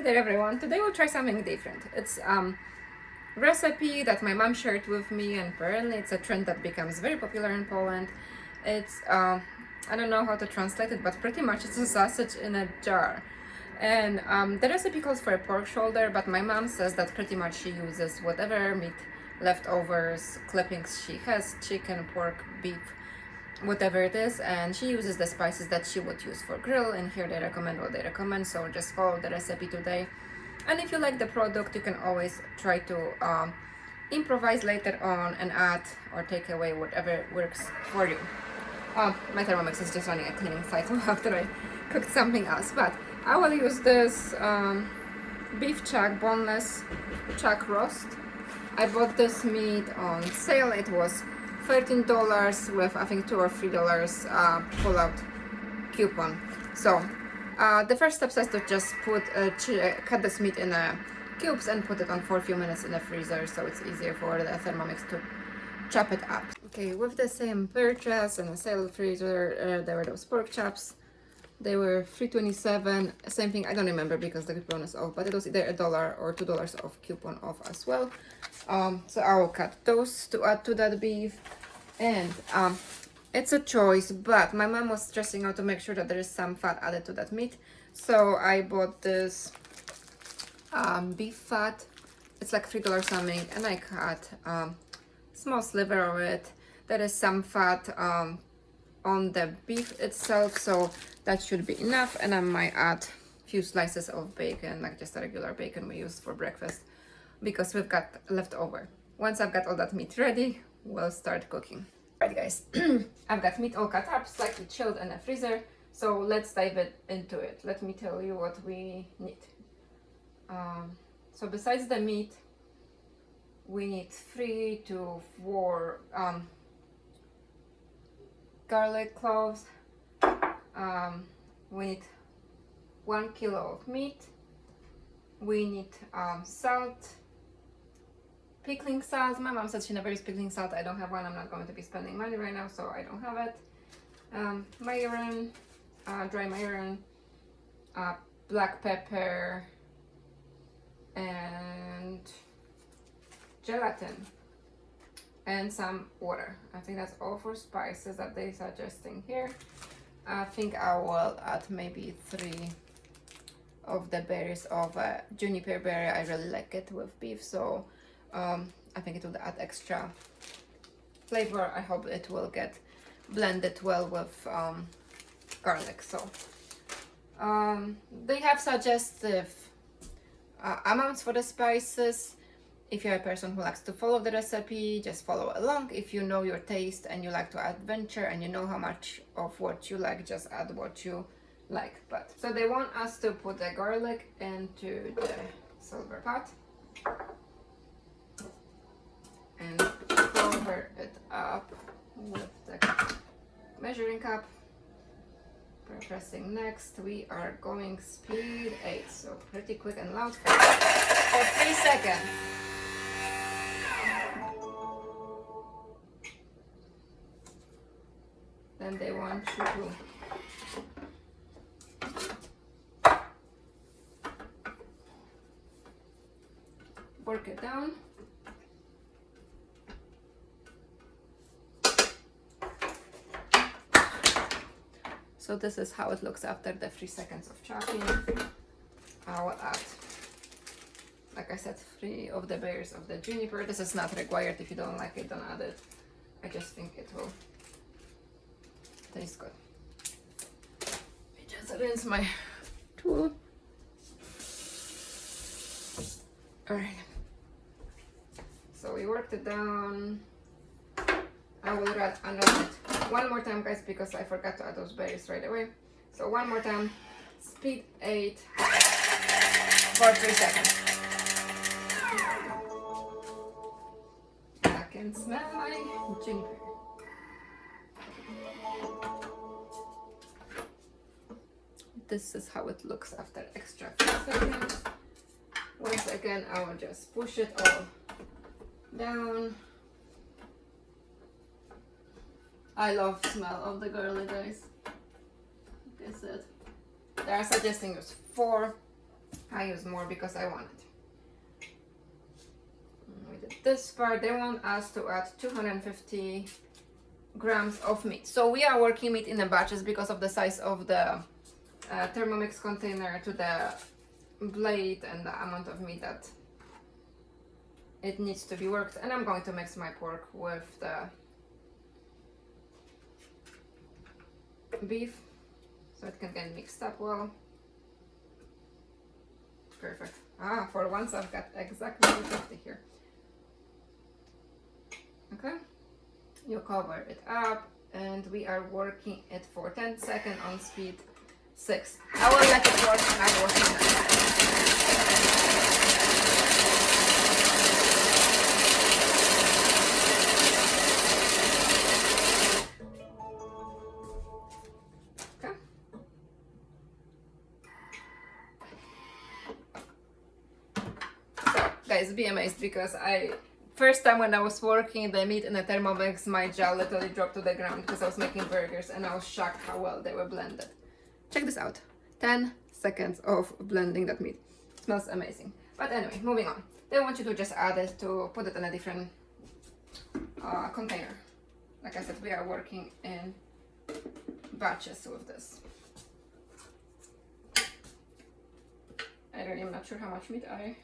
there everyone, today we'll try something different. It's recipe that my mom shared with me, and apparently it's a trend that becomes very popular in Poland. It's I don't know how to translate it, but pretty much it's a sausage in a jar. And the recipe calls for a pork shoulder, but my mom says that pretty much she uses whatever meat leftovers, clippings she has, chicken, pork, beef, whatever it is, and she uses the spices that she would use for grill, and here they recommend what they recommend, so just follow the recipe today. And if you like the product, you can always try to improvise later on and add or take away whatever works for you. My Thermomix is just running a cleaning cycle after I cooked something else, but I will use this beef chuck, boneless chuck roast. I bought this meat on sale. It was $13 with I think $2 or $3 pull-out coupon. So the first step is to just cut this meat in cubes and put it on for a few minutes in the freezer, so it's easier for the Thermomix to chop it up. Okay, with the same purchase in a sale freezer, there were those pork chops. They were $3.27. Same thing, I don't remember because the coupon is off, but it was either $1 or $2 off coupon off as well. So I will cut those to add to that beef, and it's a choice, but my mom was stressing out to make sure that there is some fat added to that meat, so I bought this beef fat. It's like $3 something, and I cut small sliver of it. There is some fat on the beef itself, so that should be enough, and I might add a few slices of bacon, like just a regular bacon we use for breakfast, because we've got leftover. Once I've got all that meat ready, we'll start cooking. Alright guys, I've got meat all cut up, slightly chilled in the freezer, so let's dive into it. Let me tell you what we need. So besides the meat, we need 3 to 4 garlic cloves. We need 1 kilo of meat. We need salt, pickling salt. My mom said she never used pickling salt. I don't have one. I'm not going to be spending money right now, so I don't have it. Majoran, dry majoran, black pepper, and gelatin, and some water. I think that's all for spices that they're suggesting here. I think I will add maybe 3 of the berries of juniper berry. I really like it with beef, so I think it will add extra flavor. I hope it will get blended well with garlic. So they have suggestive amounts for the spices. If you're a person who likes to follow the recipe, just follow along. If you know your taste and you like to adventure and you know how much of what you like, just add what you like. But so they want us to put the garlic into the silver pot and cover it up with the measuring cup. Pressing next, we are going speed 8, so pretty quick and loud for 3 seconds. Then they want you to work it down. So this is how it looks after the 3 seconds of chopping. I will add, like I said, 3 of the berries of the juniper. This is not required. If you don't like it, don't add it. I just think it will taste good. I just rinse my tool. Alright. So we worked it down. I will add another one more time, guys, because I forgot to add those berries right away. So one more time, speed 8 for 3 seconds. I can smell my juniper. This is how it looks after extra 3 seconds. Once again, I will just push it all down. I love the smell of the garlic, guys. Like I said, they are suggesting use 4 I use more because I want it. We did this part. They want us to add 250 grams of meat. So we are working meat in the batches because of the size of the Thermomix container to the blade and the amount of meat that it needs to be worked. And I'm going to mix my pork with the beef so it can get mixed up well. Perfect. For once I've got exactly 250 here. Okay, you cover it up and we are working it for 10 seconds on speed 6. I will let it work and I will see that. Guys, be amazed because first time when I was working the meat in the Thermomix, my jaw literally dropped to the ground because I was making burgers and I was shocked how well they were blended. Check this out. 10 seconds of blending that meat. It smells amazing. But anyway, moving on. They want you to just add it to put it in a different container. Like I said, we are working in batches with this. I really am not sure how much meat I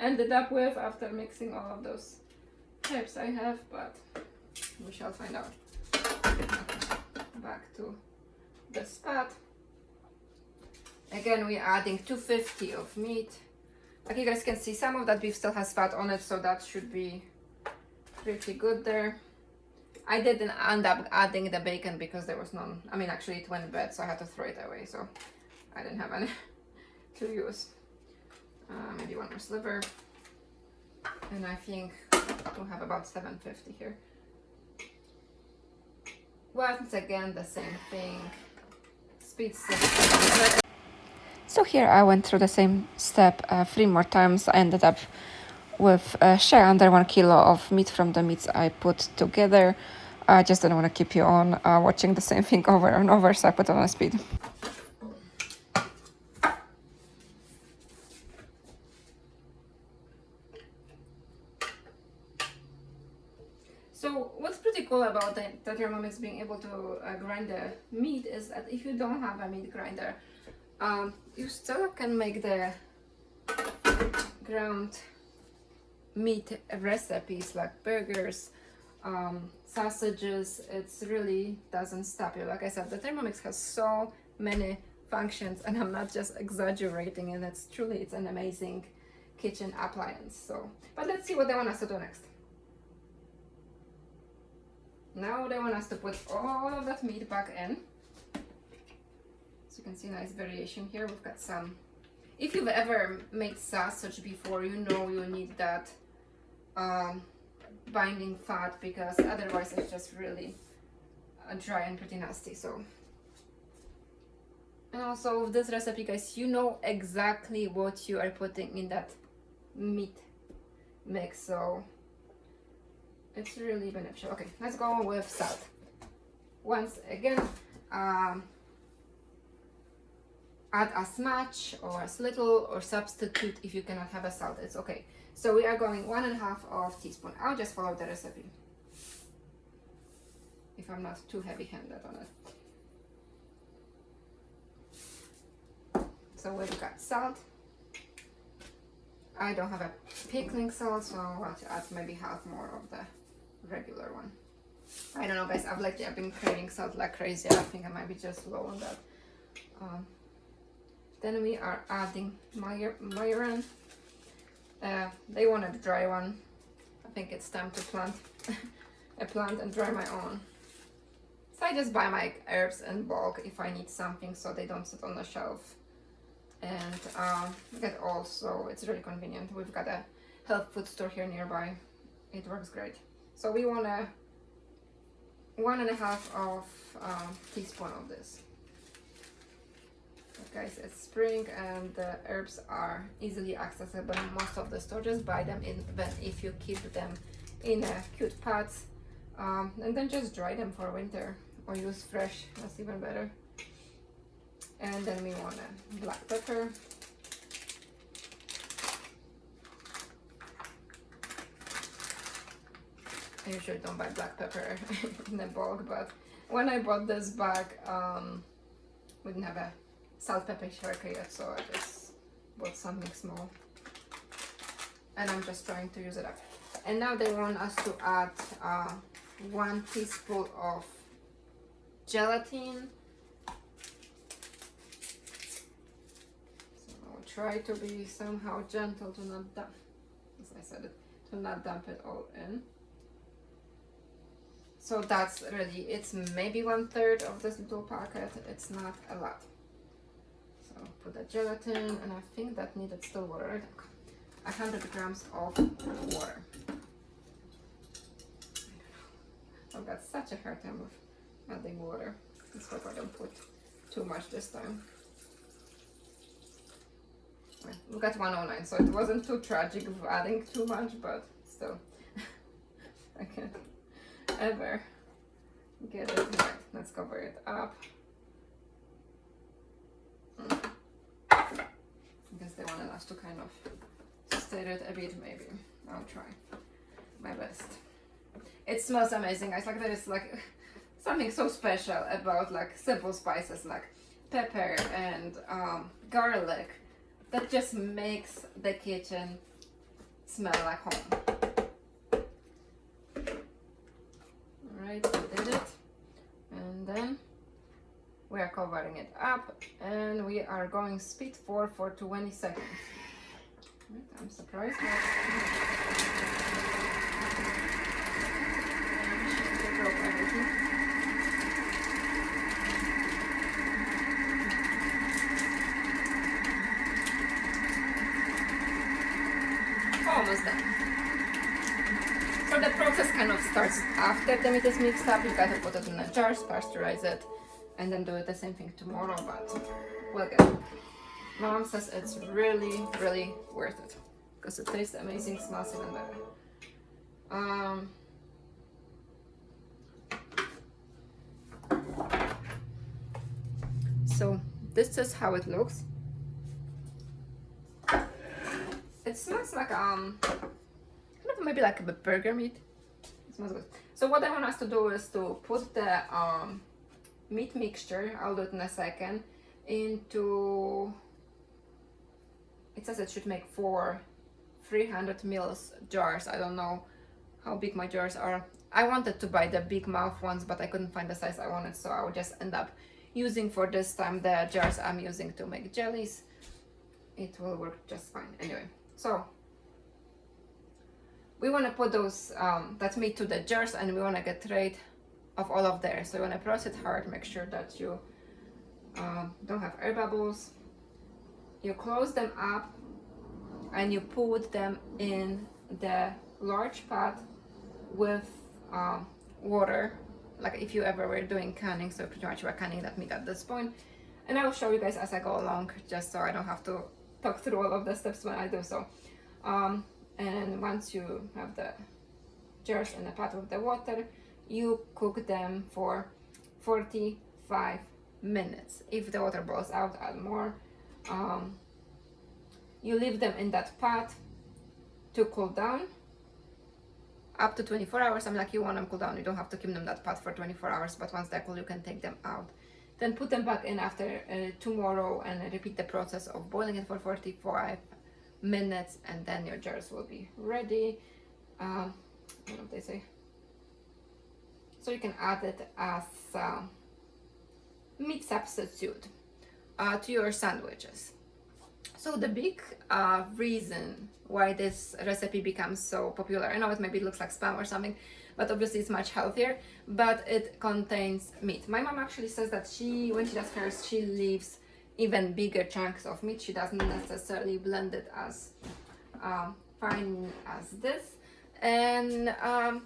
ended up with after mixing all of those types I have, but we shall find out. Okay. Back to the spot. Again, we're adding 250 of meat. Like you guys can see, some of that beef still has fat on it, so that should be pretty good there. I didn't end up adding the bacon because there was none. I mean, actually it went bad, so I had to throw it away, so I didn't have any to use. Maybe one more sliver. And I think we'll have about 750 here. Once again, the same thing. Speed 6. So here I went through the same step 3 more times. I ended up with share under 1 kilo of meat from the meats I put together. I just didn't want to keep you on watching the same thing over and over, so I put it on a speed. So what's pretty cool about the Thermomix being able to grind the meat is that if you don't have a meat grinder, you still can make the ground meat recipes like burgers, sausages. It's really doesn't stop you. Like I said, the Thermomix has so many functions and I'm not just exaggerating, and it's an amazing kitchen appliance. So, but let's see what they want us to do next. Now they want us to put all of that meat back in. So you can see a nice variation here. We've got some. If you've ever made sausage before, you know you need that binding fat because otherwise it's just really dry and pretty nasty. So, and also with this recipe, guys, you know exactly what you are putting in that meat mix. So it's really beneficial. Okay, let's go with salt. Once again, add as much or as little, or substitute if you cannot have a salt, it's okay. So we are going 1.5 teaspoon. I'll just follow the recipe if I'm not too heavy-handed on it. So we've got salt. I don't have a pickling salt, so I'll have to add maybe half more of the regular one. I don't know, guys, I've been craving salt like crazy. I think I might be just low on that. Then we are adding majoran. They wanted a dry one. I think it's time to plant a plant and dry my own. So I just buy my herbs in bulk if I need something, so they don't sit on the shelf. And get also, it's really convenient. We've got a health food store here nearby. It works great. So we want 1.5 teaspoon of this. Guys, it's spring and the herbs are easily accessible in most of the stores. Just buy them even if you keep them in cute pots, and then just dry them for winter or use fresh. That's even better. And then we want black pepper. I usually don't buy black pepper in a bulk, but when I bought this bag, we didn't have a salt pepper shaker yet, so I just bought something small. And I'm just trying to use it up. And now they want us to add 1 teaspoon of gelatin. So I'll try to be somehow gentle to not dump, as I said it, to not dump it all in. So that's really, it's maybe 1/3 of this little packet. It's not a lot. So put the gelatin, and I think that needed still water, right? 100 grams of water. I've got such a hard time with adding water. Let's hope I don't put too much this time. Well, we got 109, so it wasn't too tragic of adding too much, but still, I can't ever get it right. Let's cover it up. I guess they wanted us to kind of stir it a bit, maybe. I'll try my best. It smells amazing. It's like there is like something so special about like simple spices like pepper and garlic that just makes the kitchen smell like home. Alright, we did it. And then we are covering it up and we are going speed 4 for 20 seconds. Right, I'm surprised. Almost done. So the process kind of starts after the meat is mixed up. You gotta put it in the jars, pasteurize it, and then do it the same thing tomorrow, but we'll get it. My mom says it's really, really worth it because it tastes amazing, smells even better. So this is how it looks. It smells like kind of maybe like a burger meat. It smells good. So what I want us to do is to put the meat mixture, I'll do it in a second, into, it says it should make 4 300 ml jars. I don't know how big my jars are. I wanted to buy the big mouth ones, but I couldn't find the size I wanted, so I would just end up using for this time the jars I'm using to make jellies. It will work just fine. Anyway, so we want to put those that meat to the jars, and we want to get rid of all of there. So you want to press it hard, make sure that you don't have air bubbles. You close them up and you put them in the large pot with water, like if you ever were doing canning. So pretty much we're canning that meat at this point, and I will show you guys as I go along, just so I don't have to talk through all of the steps when I do so. And once you have the jars in the pot with the water, you cook them for 45 minutes. If the water boils out, add more. You leave them in that pot to cool down up to 24 hours. I'm like, you want them cool down, you don't have to keep them in that pot for 24 hours, but once they're cool, you can take them out. Then put them back in after tomorrow and repeat the process of boiling it for 45 minutes, and then your jars will be ready. What do they say? So you can add it as meat substitute to your sandwiches. So the big reason why this recipe becomes so popular, I know it maybe looks like spam or something, but obviously it's much healthier, but it contains meat. My mom actually says that when she does hers, she leaves even bigger chunks of meat. She doesn't necessarily blend it as fine as this. And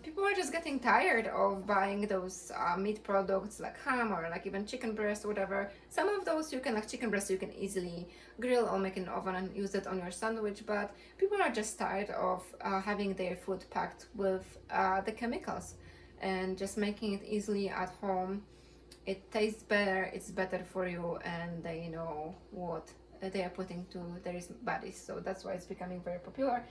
people are just getting tired of buying those meat products like ham or like even chicken breast or whatever. Some of those you can, like chicken breast, you can easily grill or make in an oven and use it on your sandwich, but people are just tired of having their food packed with the chemicals, and just making it easily at home. It tastes better, it's better for you, and they know what they are putting to their bodies. So that's why it's becoming very popular.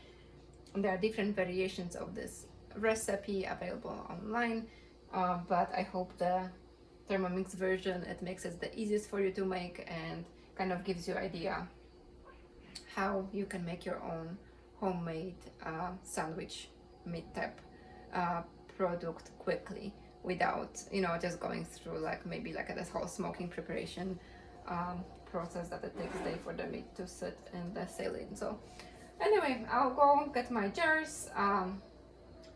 And there are different variations of this recipe available online, but I hope the Thermomix version, it makes it the easiest for you to make and kind of gives you idea how you can make your own homemade sandwich meat type product quickly without, you know, just going through like maybe like this whole smoking preparation process that it takes day for the meat to sit in the saline. So anyway, I'll go get my jars,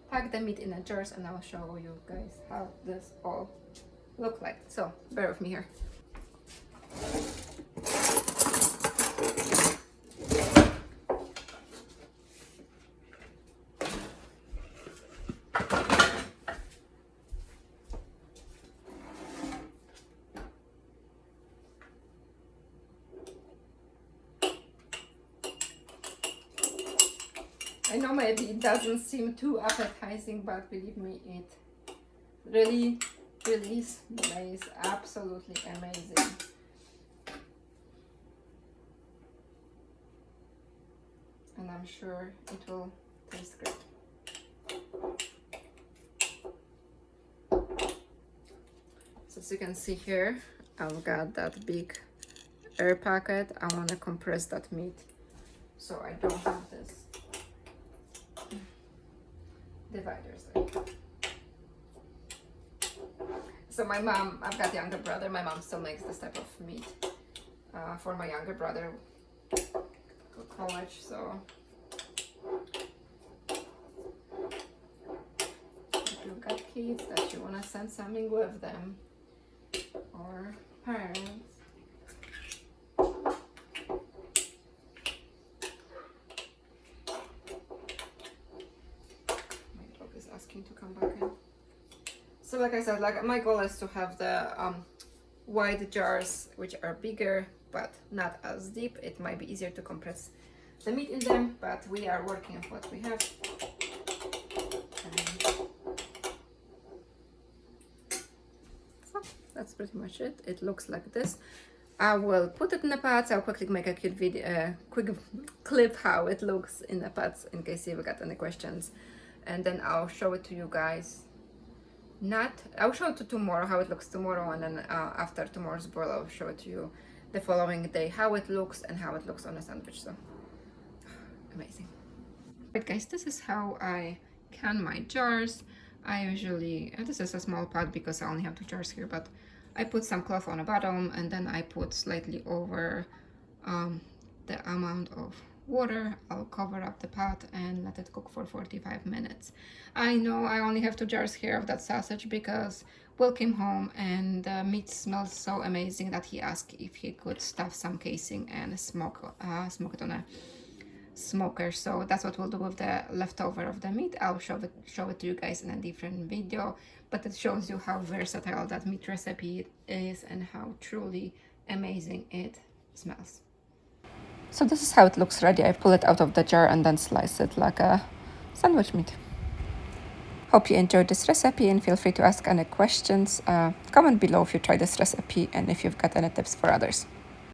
pack the meat in the jars, and I'll show you guys how this all look like. So bear with me here. I know maybe it doesn't seem too appetizing, but believe me, it really smells absolutely amazing. And I'm sure it will taste great. So as you can see here, I've got that big air packet. I want to compress that meat so I don't have this dividers there. So my mom, I've got a younger brother, my mom still makes this type of meat for my younger brother for college. So if you've got kids that you want to send something with them, or parents, asking to come back in. So like I said, like my goal is to have the wide jars which are bigger but not as deep. It might be easier to compress the meat in them, but we are working on what we have. So that's pretty much it. It looks like this. I will put it in the pots. I'll quickly make a cute video, quick clip how it looks in the pots in case you've got any questions. And then I'll show it to you guys. I'll show it to tomorrow, how it looks tomorrow, and then after tomorrow's boil, I'll show it to you the following day, how it looks and how it looks on a sandwich. So amazing. Right guys, this is how I can my jars. I usually, this is a small pot because I only have 2 jars here, but I put some cloth on the bottom and then I put slightly over the amount of water. I'll cover up the pot and let it cook for 45 minutes. I know I only have 2 jars here of that sausage because Will came home and the meat smells so amazing that he asked if he could stuff some casing and smoke it on a smoker. So that's what we'll do with the leftover of the meat. I'll show it to you guys in a different video, but it shows you how versatile that meat recipe is and how truly amazing it smells. So this is how it looks ready. I pull it out of the jar and then slice it like a sandwich meat. Hope you enjoyed this recipe and feel free to ask any questions. Comment below if you tried this recipe and if you've got any tips for others.